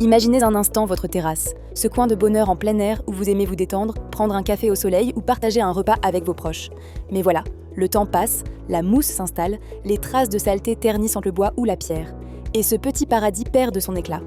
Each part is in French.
Imaginez un instant votre terrasse, ce coin de bonheur en plein air où vous aimez vous détendre, prendre un café au soleil ou partager un repas avec vos proches. Mais voilà, le temps passe, la mousse s'installe, les traces de saleté ternissent entre le bois ou la pierre. Et ce petit paradis perd de son éclat.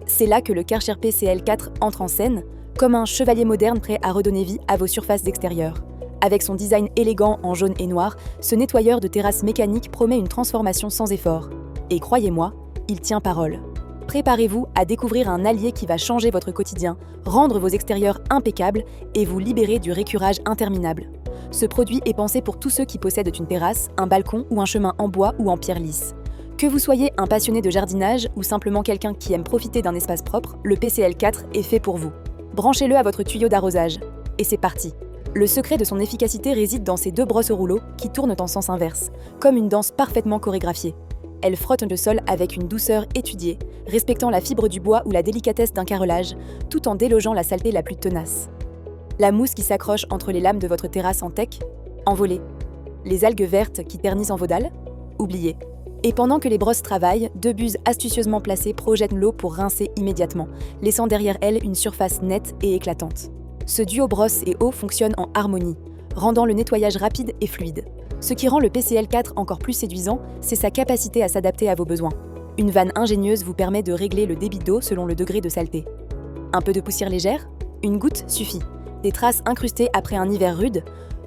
C'est là que le Karcher PCL4 entre en scène, comme un chevalier moderne prêt à redonner vie à vos surfaces extérieures. Avec son design élégant en jaune et noir, ce nettoyeur de terrasse mécanique promet une transformation sans effort. Et croyez-moi, il tient parole. Préparez-vous à découvrir un allié qui va changer votre quotidien, rendre vos extérieurs impeccables et vous libérer du récurage interminable. Ce produit est pensé pour tous ceux qui possèdent une terrasse, un balcon ou un chemin en bois ou en pierre lisse. Que vous soyez un passionné de jardinage ou simplement quelqu'un qui aime profiter d'un espace propre, le PCL4 est fait pour vous. Branchez-le à votre tuyau d'arrosage. Et c'est parti. Le secret de son efficacité réside dans ces deux brosses au rouleau qui tournent en sens inverse, comme une danse parfaitement chorégraphiée. Elles frottent le sol avec une douceur étudiée, respectant la fibre du bois ou la délicatesse d'un carrelage, tout en délogeant la saleté la plus tenace. La mousse qui s'accroche entre les lames de votre terrasse en teck, envolée. Les algues vertes qui ternissent en vos dalles, oubliées. Et pendant que les brosses travaillent, deux buses astucieusement placées projettent l'eau pour rincer immédiatement, laissant derrière elles une surface nette et éclatante. Ce duo brosse et eau fonctionne en harmonie, rendant le nettoyage rapide et fluide. Ce qui rend le PCL4 encore plus séduisant, c'est sa capacité à s'adapter à vos besoins. Une vanne ingénieuse vous permet de régler le débit d'eau selon le degré de saleté. Un peu de poussière légère? Une goutte suffit. Des traces incrustées après un hiver rude?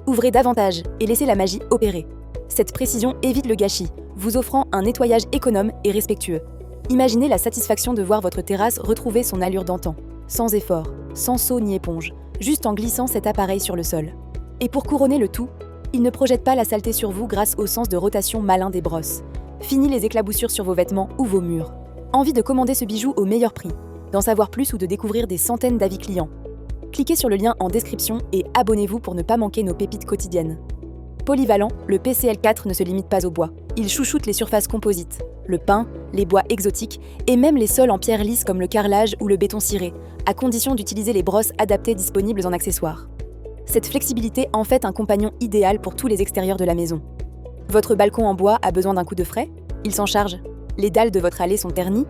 Ouvrez davantage et laissez la magie opérer. Cette précision évite le gâchis, vous offrant un nettoyage économe et respectueux. Imaginez la satisfaction de voir votre terrasse retrouver son allure d'antan, sans effort, sans seau ni éponge, juste en glissant cet appareil sur le sol. Et pour couronner le tout, il ne projette pas la saleté sur vous grâce au sens de rotation malin des brosses. Fini les éclaboussures sur vos vêtements ou vos murs. Envie de commander ce bijou au meilleur prix, d'en savoir plus ou de découvrir des centaines d'avis clients. Cliquez sur le lien en description et abonnez-vous pour ne pas manquer nos pépites quotidiennes. Polyvalent, le PCL4 ne se limite pas au bois. Il chouchoute les surfaces composites, le pin, les bois exotiques et même les sols en pierre lisse comme le carrelage ou le béton ciré, à condition d'utiliser les brosses adaptées disponibles en accessoires. Cette flexibilité en fait un compagnon idéal pour tous les extérieurs de la maison. Votre balcon en bois a besoin d'un coup de frais? Il s'en charge. Les dalles de votre allée sont ternies?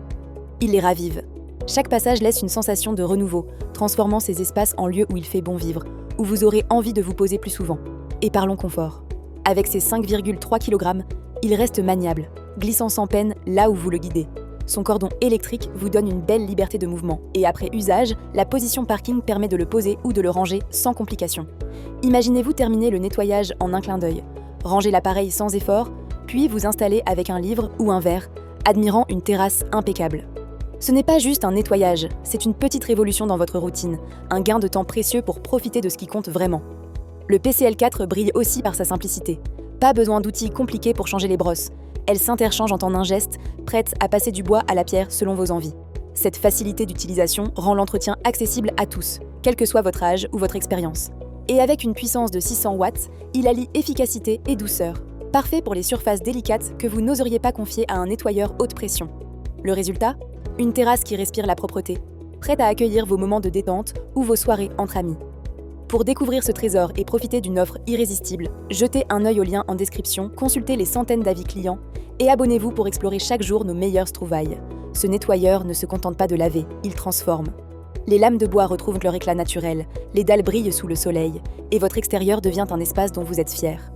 Il les ravive. Chaque passage laisse une sensation de renouveau, transformant ces espaces en lieux où il fait bon vivre, où vous aurez envie de vous poser plus souvent. Et parlons confort. Avec ses 5,3 kg, il reste maniable, glissant sans peine là où vous le guidez. Son cordon électrique vous donne une belle liberté de mouvement et après usage, la position parking permet de le poser ou de le ranger sans complication. Imaginez-vous terminer le nettoyage en un clin d'œil, ranger l'appareil sans effort, puis vous installer avec un livre ou un verre, admirant une terrasse impeccable. Ce n'est pas juste un nettoyage, c'est une petite révolution dans votre routine, un gain de temps précieux pour profiter de ce qui compte vraiment. Le PCL4 brille aussi par sa simplicité. Pas besoin d'outils compliqués pour changer les brosses. Elles s'interchangent en un geste, prêtes à passer du bois à la pierre selon vos envies. Cette facilité d'utilisation rend l'entretien accessible à tous, quel que soit votre âge ou votre expérience. Et avec une puissance de 600 watts, il allie efficacité et douceur. Parfait pour les surfaces délicates que vous n'oseriez pas confier à un nettoyeur haute pression. Le résultat? Une terrasse qui respire la propreté, prête à accueillir vos moments de détente ou vos soirées entre amis. Pour découvrir ce trésor et profiter d'une offre irrésistible, jetez un œil au lien en description, consultez les centaines d'avis clients et abonnez-vous pour explorer chaque jour nos meilleures trouvailles. Ce nettoyeur ne se contente pas de laver, il transforme. Les lames de bois retrouvent leur éclat naturel, les dalles brillent sous le soleil et votre extérieur devient un espace dont vous êtes fier.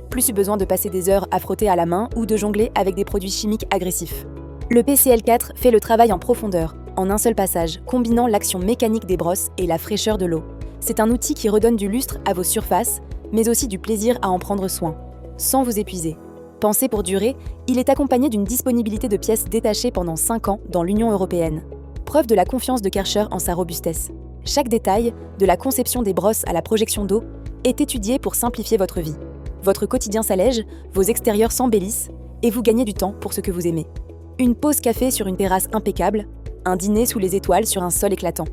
Plus besoin de passer des heures à frotter à la main ou de jongler avec des produits chimiques agressifs. Le PCL4 fait le travail en profondeur, en un seul passage, combinant l'action mécanique des brosses et la fraîcheur de l'eau. C'est un outil qui redonne du lustre à vos surfaces, mais aussi du plaisir à en prendre soin, sans vous épuiser. Pensé pour durer, il est accompagné d'une disponibilité de pièces détachées pendant 5 ans dans l'Union européenne. Preuve de la confiance de Karcher en sa robustesse. Chaque détail, de la conception des brosses à la projection d'eau, est étudié pour simplifier votre vie. Votre quotidien s'allège, vos extérieurs s'embellissent, et vous gagnez du temps pour ce que vous aimez. Une pause café sur une terrasse impeccable, un dîner sous les étoiles sur un sol éclatant.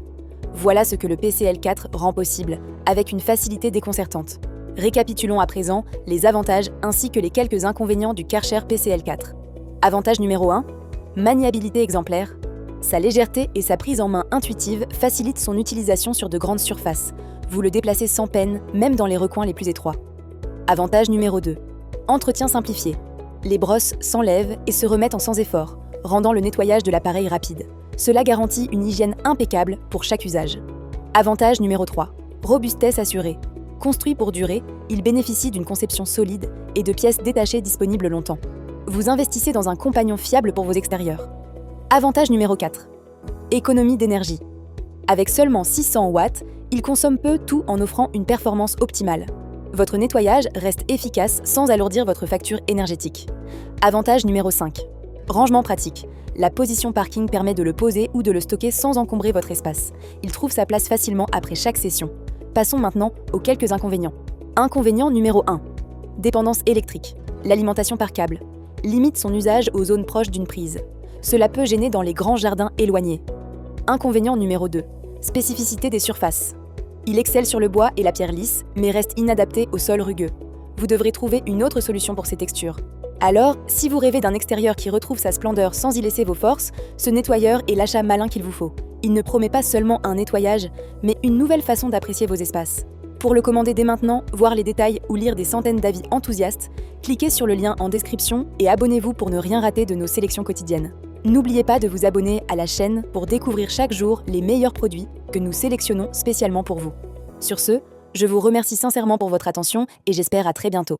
Voilà ce que le PCL4 rend possible, avec une facilité déconcertante. Récapitulons à présent les avantages ainsi que les quelques inconvénients du Karcher PCL4. Avantage numéro 1, maniabilité exemplaire. Sa légèreté et sa prise en main intuitive facilitent son utilisation sur de grandes surfaces. Vous le déplacez sans peine, même dans les recoins les plus étroits. Avantage numéro 2, entretien simplifié. Les brosses s'enlèvent et se remettent en sans effort, rendant le nettoyage de l'appareil rapide. Cela garantit une hygiène impeccable pour chaque usage. Avantage numéro 3. Robustesse assurée. Construit pour durer, il bénéficie d'une conception solide et de pièces détachées disponibles longtemps. Vous investissez dans un compagnon fiable pour vos extérieurs. Avantage numéro 4. Économie d'énergie. Avec seulement 600 watts, il consomme peu, tout en offrant une performance optimale. Votre nettoyage reste efficace sans alourdir votre facture énergétique. Avantage numéro 5. Rangement pratique. La position parking permet de le poser ou de le stocker sans encombrer votre espace. Il trouve sa place facilement après chaque session. Passons maintenant aux quelques inconvénients. Inconvénient numéro 1. Dépendance électrique. L'alimentation par câble. Limite son usage aux zones proches d'une prise. Cela peut gêner dans les grands jardins éloignés. Inconvénient numéro 2. Spécificité des surfaces. Il excelle sur le bois et la pierre lisse, mais reste inadapté au sol rugueux. Vous devrez trouver une autre solution pour ces textures. Alors, si vous rêvez d'un extérieur qui retrouve sa splendeur sans y laisser vos forces, ce nettoyeur est l'achat malin qu'il vous faut. Il ne promet pas seulement un nettoyage, mais une nouvelle façon d'apprécier vos espaces. Pour le commander dès maintenant, voir les détails ou lire des centaines d'avis enthousiastes, cliquez sur le lien en description et abonnez-vous pour ne rien rater de nos sélections quotidiennes. N'oubliez pas de vous abonner à la chaîne pour découvrir chaque jour les meilleurs produits que nous sélectionnons spécialement pour vous. Sur ce, je vous remercie sincèrement pour votre attention et j'espère à très bientôt.